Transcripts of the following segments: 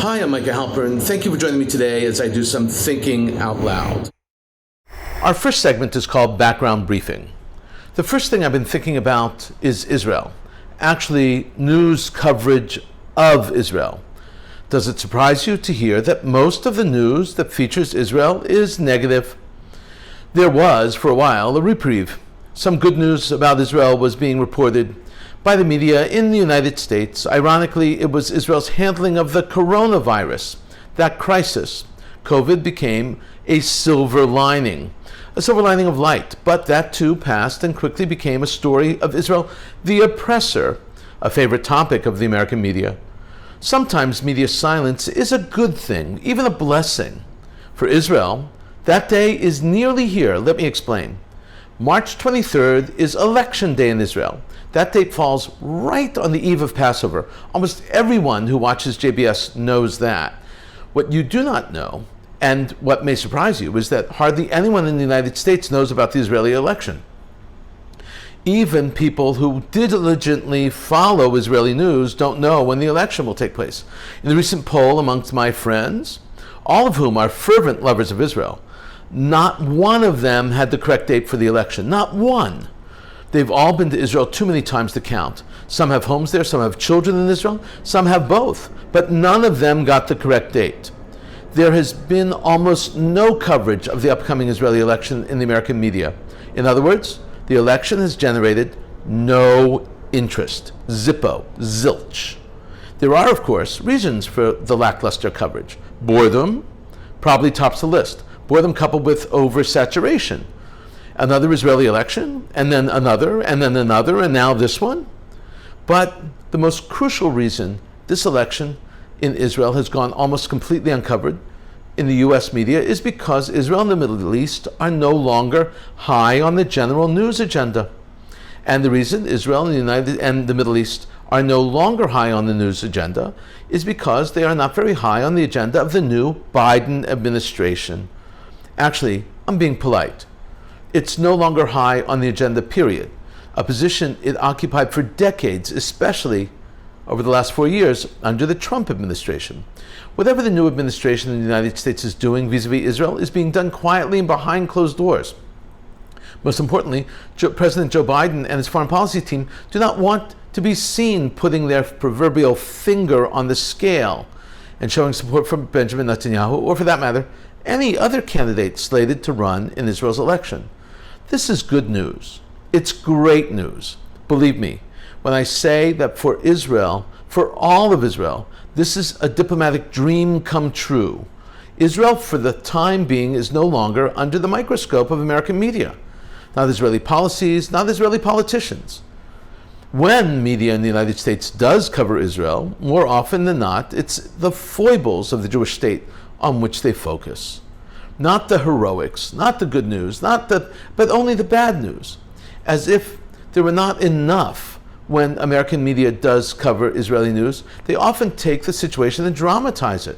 Hi, I'm Micah Halpern. Thank you for joining me today as I do some thinking out loud. Our first segment is called Background Briefing. The first thing I've been thinking about is Israel. Actually, news coverage of Israel. Does it surprise you to hear that most of the news that features Israel is negative? There was, for a while, a reprieve. Some good news about Israel was being reported by the media in the United States. Ironically, it was Israel's handling of the coronavirus, that crisis. COVID became a silver lining of light, but that too passed and quickly became a story of Israel, the oppressor, a favorite topic of the American media. Sometimes media silence is a good thing, even a blessing. For Israel, that day is nearly here. Let me explain. March 23rd is Election Day in Israel. That date falls right on the eve of Passover. Almost everyone who watches JBS knows that. What you do not know, and what may surprise you, is that hardly anyone in the United States knows about the Israeli election. Even people who diligently follow Israeli news don't know when the election will take place. In the recent poll amongst my friends, all of whom are fervent lovers of Israel, not one of them had the correct date for the election. Not one. They've all been to Israel too many times to count. Some have homes there, some have children in Israel, some have both, but none of them got the correct date. There has been almost no coverage of the upcoming Israeli election in the American media. In other words, the election has generated no interest. Zippo, zilch. There are, of course, reasons for the lackluster coverage. Boredom probably tops the list. Boredom coupled with oversaturation. Another Israeli election, and then another, and then another, and now this one. But the most crucial reason this election in Israel has gone almost completely uncovered in the U.S. media is because Israel and the Middle East are no longer high on the general news agenda. And the reason Israel and the Middle East are no longer high on the news agenda is because they are not very high on the agenda of the new Biden administration. Actually, I'm being polite. It's no longer high on the agenda, period. A position it occupied for decades, especially over the last 4 years under the Trump administration. Whatever the new administration in the United States is doing vis-a-vis Israel is being done quietly and behind closed doors. Most importantly, President Joe Biden and his foreign policy team do not want to be seen putting their proverbial finger on the scale and showing support for Benjamin Netanyahu, or for that matter, any other candidate slated to run in Israel's election. This is good news. It's great news. Believe me, when I say that for Israel, for all of Israel, this is a diplomatic dream come true. Israel, for the time being, is no longer under the microscope of American media. Not Israeli policies, not Israeli politicians. When media in the United States does cover Israel, more often than not, it's the foibles of the Jewish state on which they focus. Not the heroics, not the good news, but only the bad news. As if there were not enough when American media does cover Israeli news, they often take the situation and dramatize it.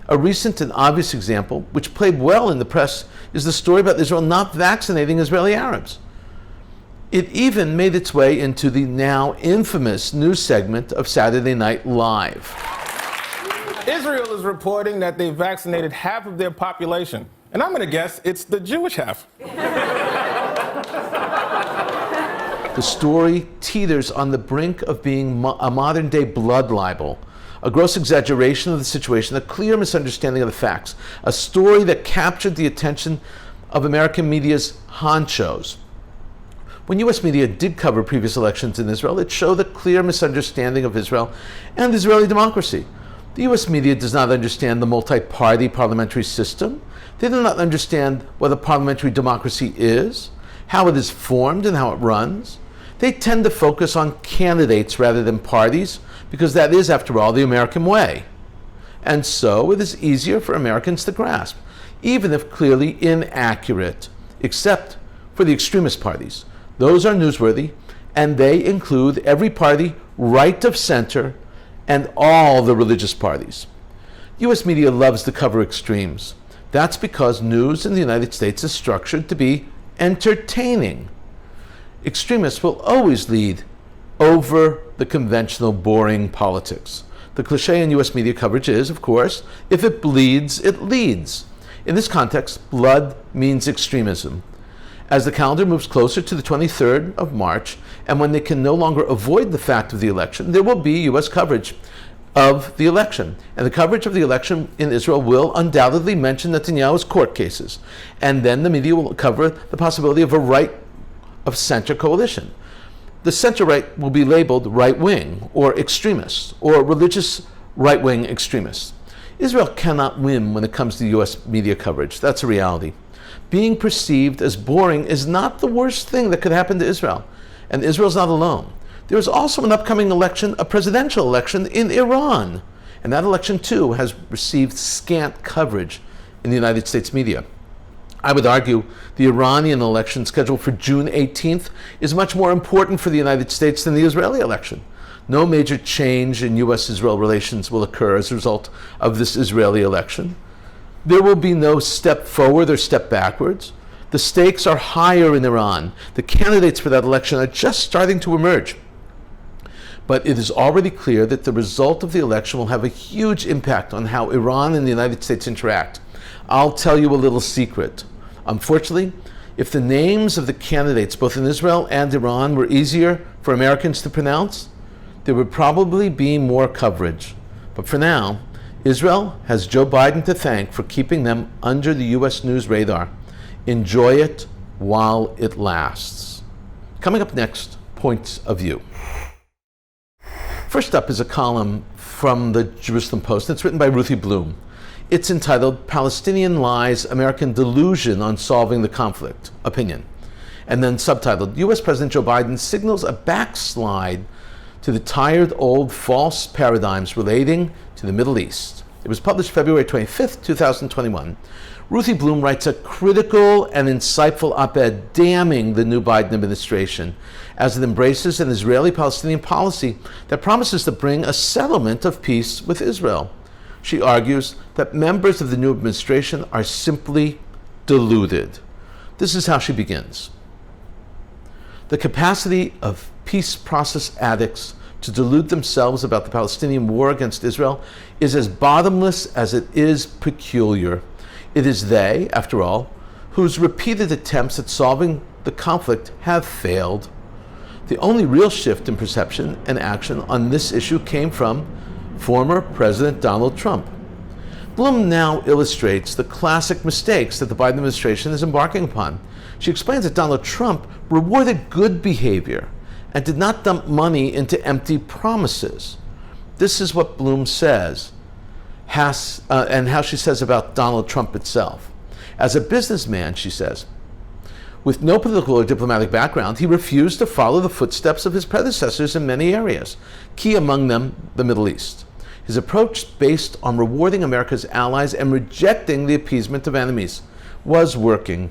A recent and obvious example, which played well in the press, is the story about Israel not vaccinating Israeli Arabs. It even made its way into the now infamous news segment of Saturday Night Live. Israel is reporting that they vaccinated half of their population. And I'm going to guess it's the Jewish half. The story teeters on the brink of being a modern-day blood libel, a gross exaggeration of the situation, a clear misunderstanding of the facts, a story that captured the attention of American media's honchos. When U.S. media did cover previous elections in Israel, it showed a clear misunderstanding of Israel and Israeli democracy. The U.S. media does not understand the multi-party parliamentary system. They do not understand what a parliamentary democracy is, how it is formed, and how it runs. They tend to focus on candidates rather than parties, because that is, after all, the American way. And so it is easier for Americans to grasp, even if clearly inaccurate, except for the extremist parties. Those are newsworthy, and they include every party right of center and all the religious parties. U.S. media loves to cover extremes. That's because news in the United States is structured to be entertaining. Extremists will always lead over the conventional boring politics. The cliché in U.S. media coverage is, of course, if it bleeds, it leads. In this context, blood means extremism. As the calendar moves closer to the 23rd of March, and when they can no longer avoid the fact of the election, there will be U.S. coverage of the election. And the coverage of the election in Israel will undoubtedly mention Netanyahu's court cases. And then the media will cover the possibility of a right-of-center coalition. The center-right will be labeled right-wing or extremists or religious right-wing extremists. Israel cannot win when it comes to U.S. media coverage. That's a reality. Being perceived as boring is not the worst thing that could happen to Israel. And Israel's not alone. There is also an upcoming election, a presidential election in Iran. And that election, too, has received scant coverage in the United States media. I would argue the Iranian election scheduled for June 18th is much more important for the United States than the Israeli election. No major change in U.S.-Israel relations will occur as a result of this Israeli election. There will be no step forward or step backwards. The stakes are higher in Iran. The candidates for that election are just starting to emerge. But it is already clear that the result of the election will have a huge impact on how Iran and the United States interact. I'll tell you a little secret. Unfortunately, if the names of the candidates both in Israel and Iran were easier for Americans to pronounce, there would probably be more coverage. But for now, Israel has Joe Biden to thank for keeping them under the U.S. news radar. Enjoy it while it lasts. Coming up next, Points of View. First up is a column from the Jerusalem Post. It's written by Ruthie Bloom. It's entitled Palestinian Lies, American Delusion on Solving the Conflict, Opinion. And then subtitled, U.S. President Joe Biden signals a backslide to the tired old false paradigms relating to the Middle East. It was published February 25th, 2021. Ruthie Bloom writes a critical and insightful op-ed damning the new Biden administration as it embraces an Israeli-Palestinian policy that promises to bring a settlement of peace with Israel. She argues that members of the new administration are simply deluded. This is how she begins. The capacity of peace process addicts to delude themselves about the Palestinian war against Israel is as bottomless as it is peculiar. It is they, after all, whose repeated attempts at solving the conflict have failed. The only real shift in perception and action on this issue came from former President Donald Trump. Bloom now illustrates the classic mistakes that the Biden administration is embarking upon. She explains that Donald Trump rewarded good behavior and did not dump money into empty promises. This is what Bloom says, and how she says about Donald Trump itself. As a businessman, she says, with no political or diplomatic background, he refused to follow the footsteps of his predecessors in many areas, key among them the Middle East. His approach, based on rewarding America's allies and rejecting the appeasement of enemies, was working.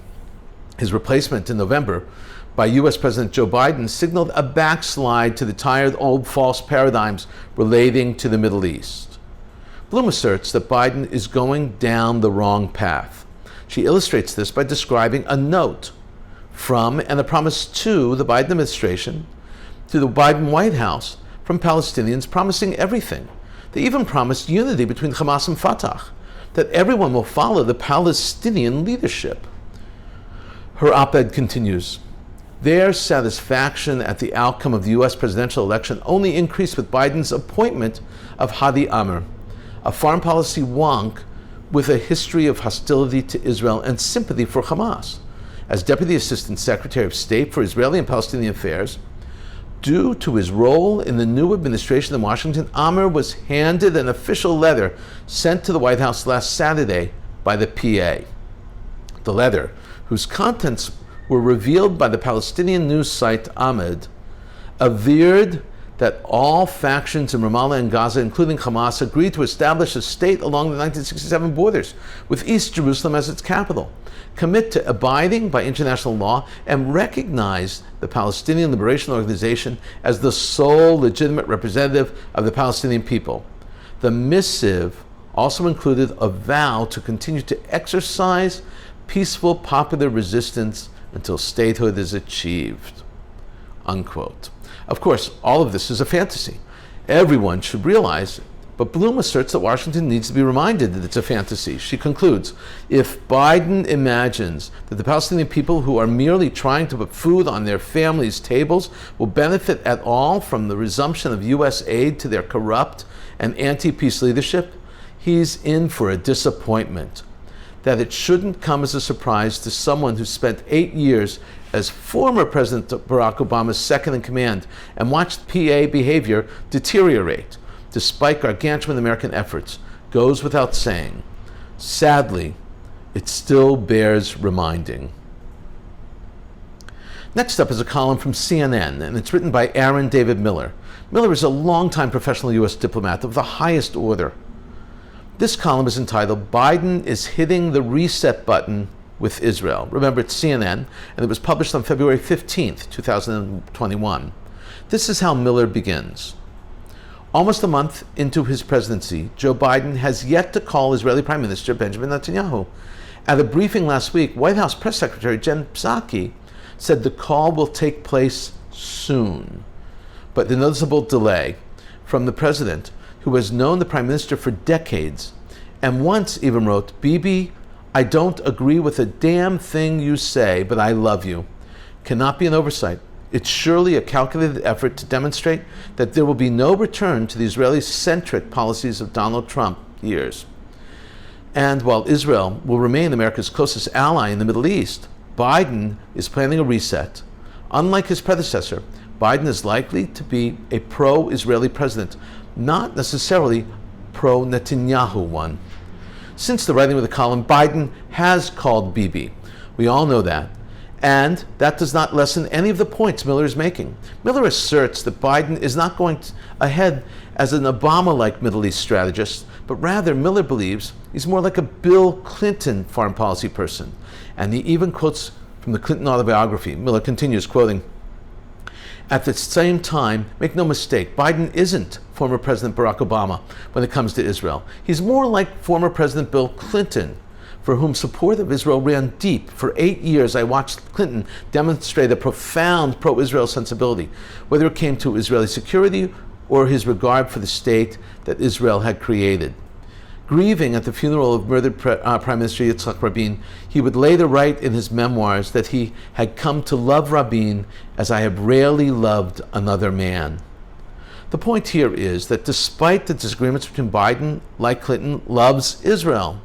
His replacement in November by U.S. President Joe Biden signaled a backslide to the tired old false paradigms relating to the Middle East. Bloom asserts that Biden is going down the wrong path. She illustrates this by describing a note from and a promise to the Biden administration, to the Biden White House, from Palestinians promising everything. They even promised unity between Hamas and Fatah, that everyone will follow the Palestinian leadership. Her op-ed continues. Their satisfaction at the outcome of the U.S. presidential election only increased with Biden's appointment of Hadi Amr, a foreign policy wonk with a history of hostility to Israel and sympathy for Hamas. As Deputy Assistant Secretary of State for Israeli and Palestinian Affairs, due to his role in the new administration in Washington, Amr was handed an official letter sent to the White House last Saturday by the PA. The letter, whose contents were revealed by the Palestinian news site Ahmed, averred that all factions in Ramallah and Gaza, including Hamas, agreed to establish a state along the 1967 borders, with East Jerusalem as its capital, commit to abiding by international law, and recognize the Palestinian Liberation Organization as the sole legitimate representative of the Palestinian people. The missive also included a vow to continue to exercise peaceful popular resistance until statehood is achieved. Unquote. Of course, all of this is a fantasy. Everyone should realize But Bloom asserts that Washington needs to be reminded that it's a fantasy. She concludes, if Biden imagines that the Palestinian people who are merely trying to put food on their families' tables will benefit at all from the resumption of U.S. aid to their corrupt and anti-peace leadership, he's in for a disappointment. That it shouldn't come as a surprise to someone who spent 8 years as former President Barack Obama's second in command and watched PA behavior deteriorate despite gargantuan American efforts goes without saying. Sadly, it still bears reminding. Next up is a column from CNN, and it's written by Aaron David Miller. Miller is a longtime professional U.S. diplomat of the highest order. This column is entitled, Biden is Hitting the Reset Button with Israel. Remember, it's CNN, and it was published on February 15th, 2021. This is how Miller begins. Almost a month into his presidency, Joe Biden has yet to call Israeli Prime Minister Benjamin Netanyahu. At a briefing last week, White House Press Secretary Jen Psaki said the call will take place soon. But the noticeable delay from the president, who has known the Prime Minister for decades, and once even wrote, Bibi, I don't agree with a damn thing you say, but I love you, cannot be an oversight. It's surely a calculated effort to demonstrate that there will be no return to the Israeli-centric policies of Donald Trump years. And while Israel will remain America's closest ally in the Middle East, Biden is planning a reset. Unlike his predecessor, Biden is likely to be a pro-Israeli president, not necessarily pro-Netanyahu one. Since the writing of the column, Biden has called Bibi. We all know that. And that does not lessen any of the points Miller is making. Miller asserts that Biden is not going ahead as an Obama-like Middle East strategist, but rather Miller believes he's more like a Bill Clinton foreign policy person. And he even quotes from the Clinton autobiography. Miller continues, quoting, at the same time, make no mistake, Biden isn't former President Barack Obama when it comes to Israel. He's more like former President Bill Clinton, for whom support of Israel ran deep. For 8 years, I watched Clinton demonstrate a profound pro-Israel sensibility, whether it came to Israeli security or his regard for the state that Israel had created. Grieving at the funeral of murdered Prime Minister Yitzhak Rabin, he would later write in his memoirs that he had come to love Rabin as I have rarely loved another man. The point here is that despite the disagreements between Biden, like Clinton, loves Israel.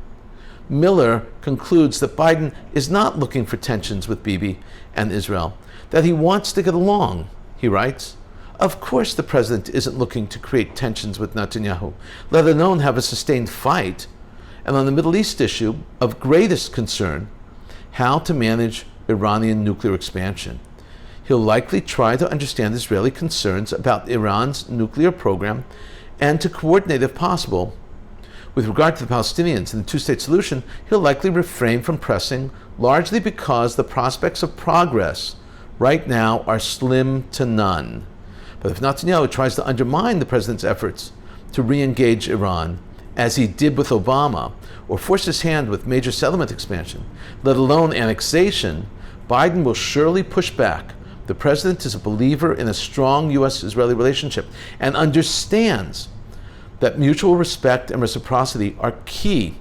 Miller concludes that Biden is not looking for tensions with Bibi and Israel, that he wants to get along. He writes, of course the president isn't looking to create tensions with Netanyahu, let alone have a sustained fight, and on the Middle East issue of greatest concern, how to manage Iranian nuclear expansion. He'll likely try to understand Israeli concerns about Iran's nuclear program and to coordinate, if possible. With regard to the Palestinians and the two-state solution, he'll likely refrain from pressing, largely because the prospects of progress right now are slim to none. But if Netanyahu tries to undermine the president's efforts to re-engage Iran, as he did with Obama, or force his hand with major settlement expansion, let alone annexation, Biden will surely push back. The president is a believer in a strong U.S.-Israeli relationship and understands that mutual respect and reciprocity are key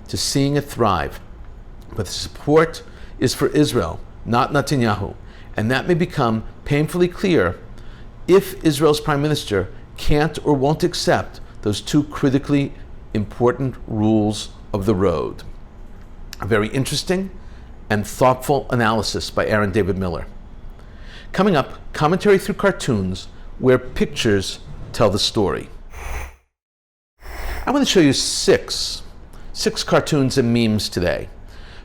to seeing it thrive. But the support is for Israel, not Netanyahu, and that may become painfully clear if Israel's prime minister can't or won't accept those two critically important rules of the road. A very interesting and thoughtful analysis by Aaron David Miller. Coming up, commentary through cartoons where pictures tell the story. I want to show you six cartoons and memes today.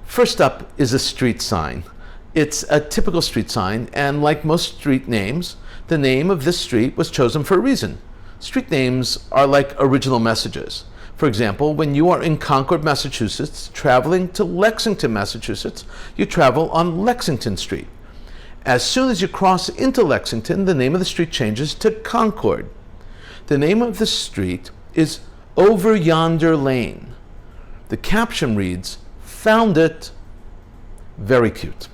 First up is a street sign. It's a typical street sign, and like most street names, the name of this street was chosen for a reason. Street names are like original messages. For example, when you are in Concord, Massachusetts, traveling to Lexington, Massachusetts, you travel on Lexington Street. As soon as you cross into Lexington, the name of the street changes to Concord. The name of the street is Over Yonder Lane. The caption reads, "Found it." Very cute.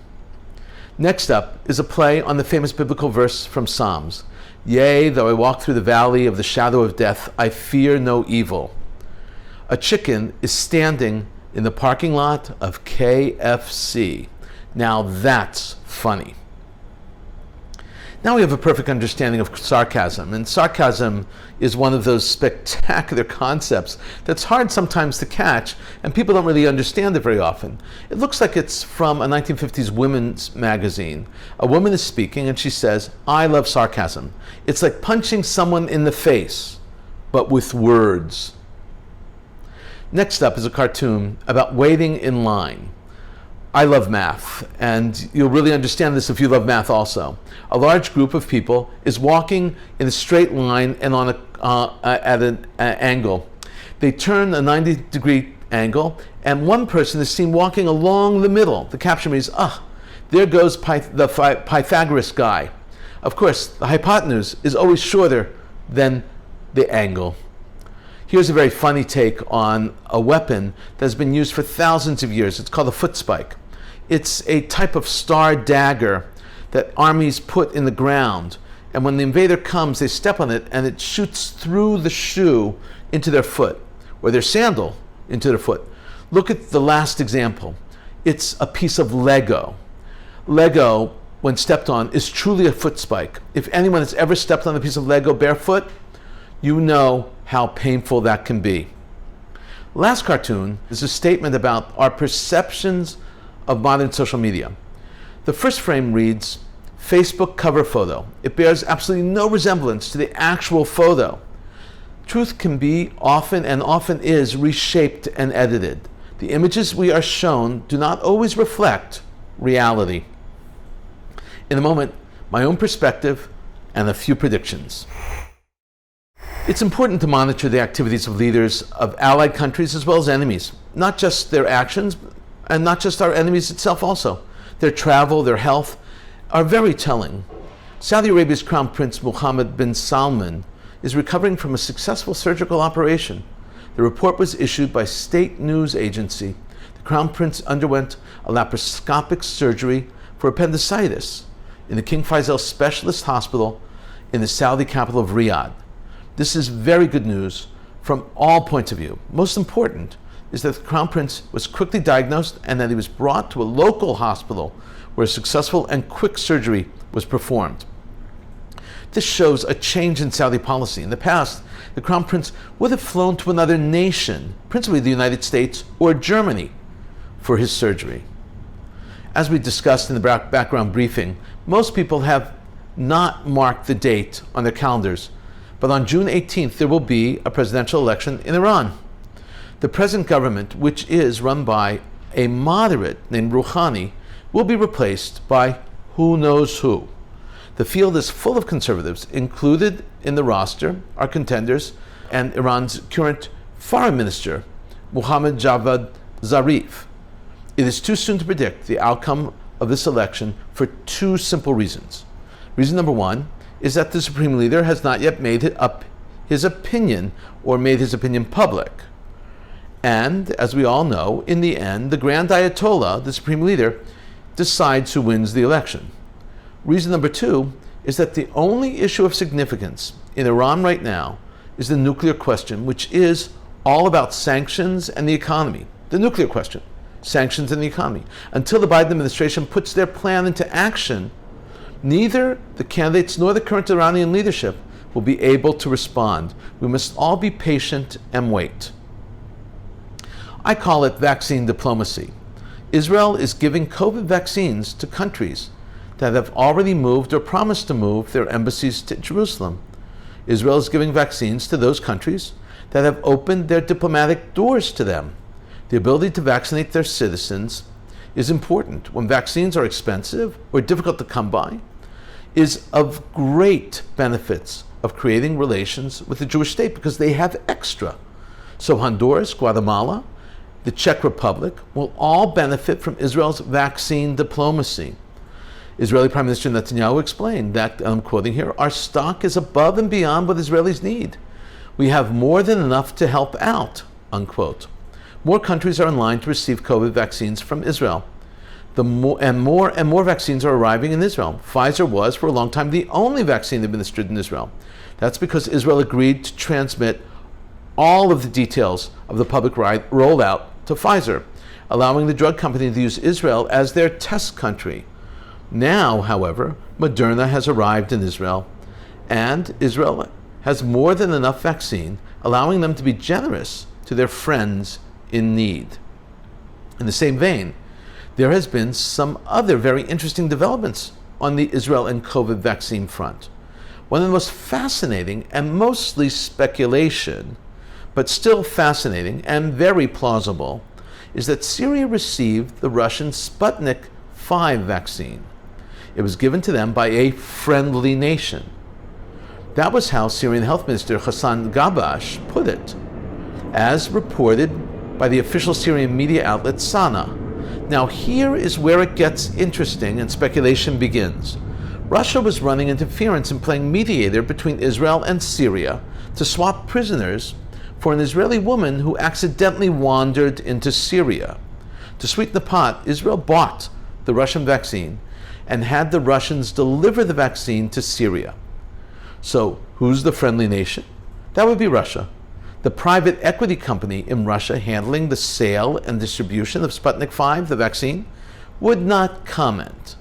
Next up is a play on the famous biblical verse from Psalms. Yea, though I walk through the valley of the shadow of death, I fear no evil. A chicken is standing in the parking lot of KFC. Now that's funny. Now we have a perfect understanding of sarcasm, and sarcasm is one of those spectacular concepts that's hard sometimes to catch, and people don't really understand it very often. It looks like it's from a 1950s women's magazine. A woman is speaking and she says, "I love sarcasm. It's like punching someone in the face, but with words." Next up is a cartoon about waiting in line. I love math, and you'll really understand this if you love math also. A large group of people is walking in a straight line and on at an angle. They turn a 90-degree angle, and one person is seen walking along the middle. The caption reads, there goes the Pythagoras guy. Of course, the hypotenuse is always shorter than the angle. Here's a very funny take on a weapon that has been used for thousands of years. It's called a foot spike. It's a type of star dagger that armies put in the ground. And when the invader comes, they step on it and it shoots through the shoe into their foot, or their sandal into their foot. Look at the last example. It's a piece of Lego. Lego, when stepped on, is truly a foot spike. If anyone has ever stepped on a piece of Lego barefoot, you know how painful that can be. Last cartoon is a statement about our perceptions of modern social media. The first frame reads, Facebook cover photo. It bears absolutely no resemblance to the actual photo. Truth can be often and often is reshaped and edited. The images we are shown do not always reflect reality. In a moment, my own perspective and a few predictions. It's important to monitor the activities of leaders of allied countries as well as enemies, not just their actions and not just our enemies itself also. Their travel, their health are very telling. Saudi Arabia's Crown Prince Mohammed bin Salman is recovering from a successful surgical operation. The report was issued by state news agency. The Crown Prince underwent a laparoscopic surgery for appendicitis in the King Faisal Specialist Hospital in the Saudi capital of Riyadh. This is very good news from all points of view. Most important is that the Crown Prince was quickly diagnosed and that he was brought to a local hospital where a successful and quick surgery was performed. This shows a change in Saudi policy. In the past, the Crown Prince would have flown to another nation, principally the United States or Germany, for his surgery. As we discussed in the background briefing, most people have not marked the date on their calendars, but on June 18th there will be a presidential election in Iran. The present government, which is run by a moderate named Rouhani, will be replaced by who knows who. The field is full of conservatives. Included in the roster are contenders and Iran's current foreign minister, Mohammad Javad Zarif. It is too soon to predict the outcome of this election for two simple reasons. Reason number one is that the supreme leader has not yet made up his opinion or made his opinion public. And, as we all know, in the end, the Grand Ayatollah, the supreme leader, decides who wins the election. Reason number two is that the only issue of significance in Iran right now is the nuclear question, which is all about sanctions and the economy. The nuclear question, sanctions and the economy. Until the Biden administration puts their plan into action, neither the candidates nor the current Iranian leadership will be able to respond. We must all be patient and wait. I call it vaccine diplomacy. Israel is giving COVID vaccines to countries that have already moved or promised to move their embassies to Jerusalem. Israel is giving vaccines to those countries that have opened their diplomatic doors to them. The ability to vaccinate their citizens is important. When vaccines are expensive or difficult to come by, is of great benefits of creating relations with the Jewish state because they have extra. So Honduras, Guatemala, the Czech Republic will all benefit from Israel's vaccine diplomacy. Israeli Prime Minister Netanyahu explained that, I'm quoting here, our stock is above and beyond what Israelis need. We have more than enough to help out, unquote. More countries are in line to receive COVID vaccines from Israel. more and more vaccines are arriving in Israel. Pfizer was, for a long time, the only vaccine administered in Israel. That's because Israel agreed to transmit all of the details of the public rollout to Pfizer, allowing the drug company to use Israel as their test country. Now, however, Moderna has arrived in Israel, and Israel has more than enough vaccine, allowing them to be generous to their friends in need. In the same vein, there has been some other very interesting developments on the Israel and COVID vaccine front. One of the most fascinating and mostly speculation, but still fascinating and very plausible, is that Syria received the Russian Sputnik 5 vaccine. It was given to them by a friendly nation. That was how Syrian Health Minister Hassan Gabash put it, as reported by the official Syrian media outlet Sana. Now here is where it gets interesting and speculation begins. Russia was running interference and playing mediator between Israel and Syria to swap prisoners for an Israeli woman who accidentally wandered into Syria. To sweeten the pot, Israel bought the Russian vaccine and had the Russians deliver the vaccine to Syria. So who's the friendly nation? That would be Russia. The private equity company in Russia handling the sale and distribution of Sputnik 5, the vaccine, would not comment.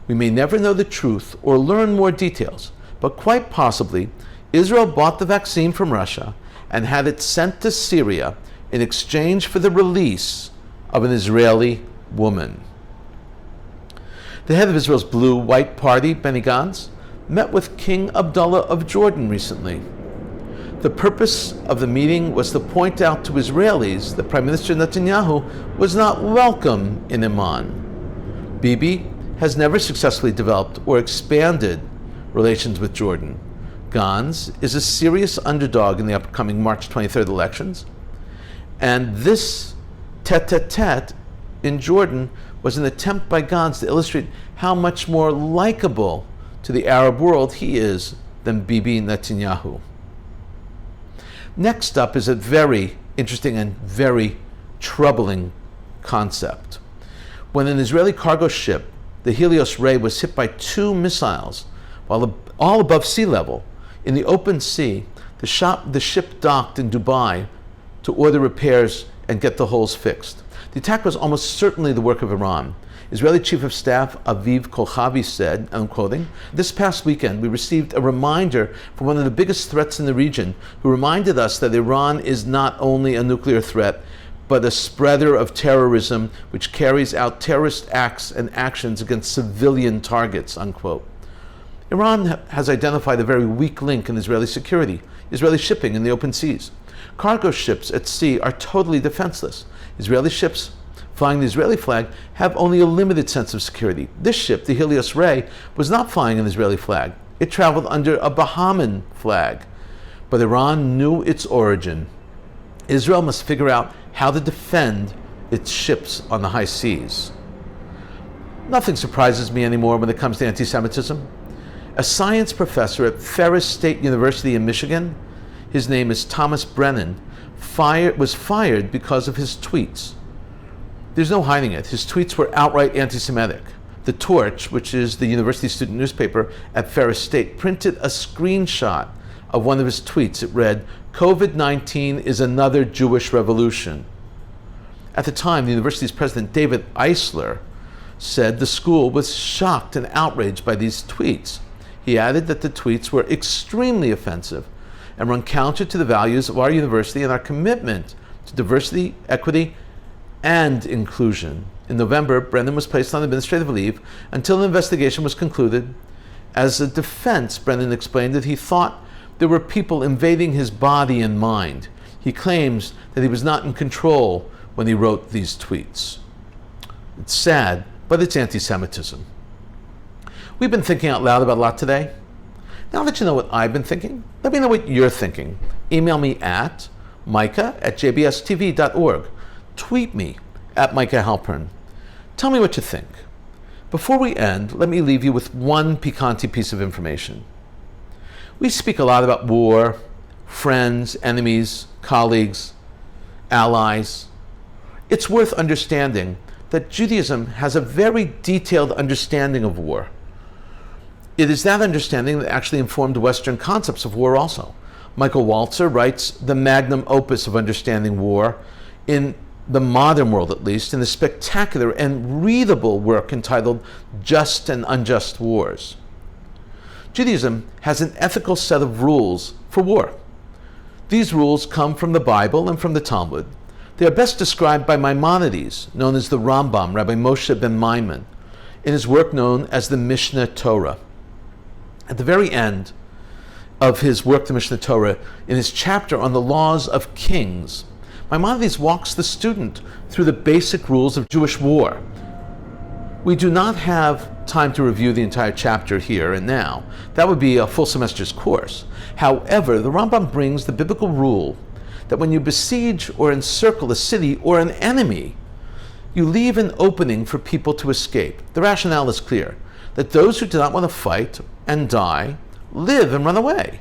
We may never know the truth or learn more details, but quite possibly Israel bought the vaccine from Russia and had it sent to Syria in exchange for the release of an Israeli woman. The head of Israel's blue-white party, Benny Gantz, met with King Abdullah of Jordan recently. The purpose of the meeting was to point out to Israelis that Prime Minister Netanyahu was not welcome in Amman. Bibi has never successfully developed or expanded relations with Jordan. Gantz is a serious underdog in the upcoming March 23rd elections, and this tete-a-tete in Jordan was an attempt by Gantz to illustrate how much more likable to the Arab world he is than Bibi Netanyahu. Next up is a very interesting and very troubling concept. When an Israeli cargo ship, the Helios Ray, was hit by 2 missiles while all above sea level in the open sea, the ship docked in Dubai to order repairs and get the holes fixed. The attack was almost certainly the work of Iran. Israeli Chief of Staff Aviv Kochavi said, I'm quoting, "This past weekend we received a reminder from one of the biggest threats in the region, who reminded us that Iran is not only a nuclear threat, but a spreader of terrorism which carries out terrorist acts and actions against civilian targets," unquote. Iran has identified a very weak link in Israeli security, Israeli shipping in the open seas. Cargo ships at sea are totally defenseless. Israeli ships flying the Israeli flag have only a limited sense of security. This ship, the Helios Ray, was not flying an Israeli flag. It traveled under a Bahamian flag. But Iran knew its origin. Israel must figure out how to defend its ships on the high seas. Nothing surprises me anymore when it comes to anti-Semitism. A science professor at Ferris State University in Michigan, his name is Thomas Brennan, was fired because of his tweets. There's no hiding it. His tweets were outright anti-Semitic. The Torch, which is the university student newspaper at Ferris State, printed a screenshot of one of his tweets. It read, "COVID-19 is another Jewish revolution." At the time, the university's president, David Eisler, said the school was shocked and outraged by these tweets. He added that the tweets were extremely offensive and run counter to the values of our university and our commitment to diversity, equity, and inclusion. In November, Brennan was placed on administrative leave until an investigation was concluded. As a defense, Brennan explained that he thought there were people invading his body and mind. He claims that he was not in control when he wrote these tweets. It's sad, but it's anti-Semitism. We've been thinking out loud about a lot today. Now that you know what I've been thinking, let me know what you're thinking. Email me at micah@jbstv.org. Tweet me at Micah Halpern. Tell me what you think. Before we end, let me leave you with one piquante piece of information. We speak a lot about war, friends, enemies, colleagues, allies. It's worth understanding that Judaism has a very detailed understanding of war. It is that understanding that actually informed Western concepts of war also. Michael Walzer writes the magnum opus of understanding war, in the modern world at least, in the spectacular and readable work entitled Just and Unjust Wars. Judaism has an ethical set of rules for war. These rules come from the Bible and from the Talmud. They are best described by Maimonides, known as the Rambam, Rabbi Moshe ben Maimon, in his work known as the Mishnah Torah. At the very end of his work, the Mishnah Torah, in his chapter on the laws of kings, Maimonides walks the student through the basic rules of Jewish war. We do not have time to review the entire chapter here and now. That would be a full semester's course. However, the Rambam brings the biblical rule that when you besiege or encircle a city or an enemy, you leave an opening for people to escape. The rationale is clear, that those who do not want to fight and die live and run away.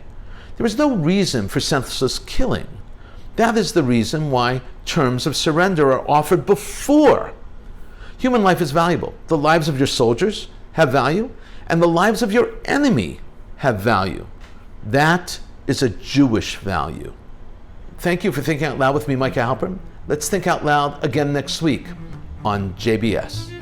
There is no reason for senseless killing. That is the reason why terms of surrender are offered before. Human life is valuable. The lives of your soldiers have value, and the lives of your enemy have value. That is a Jewish value. Thank you for thinking out loud with me, Micah Halpern. Let's think out loud again next week on JBS.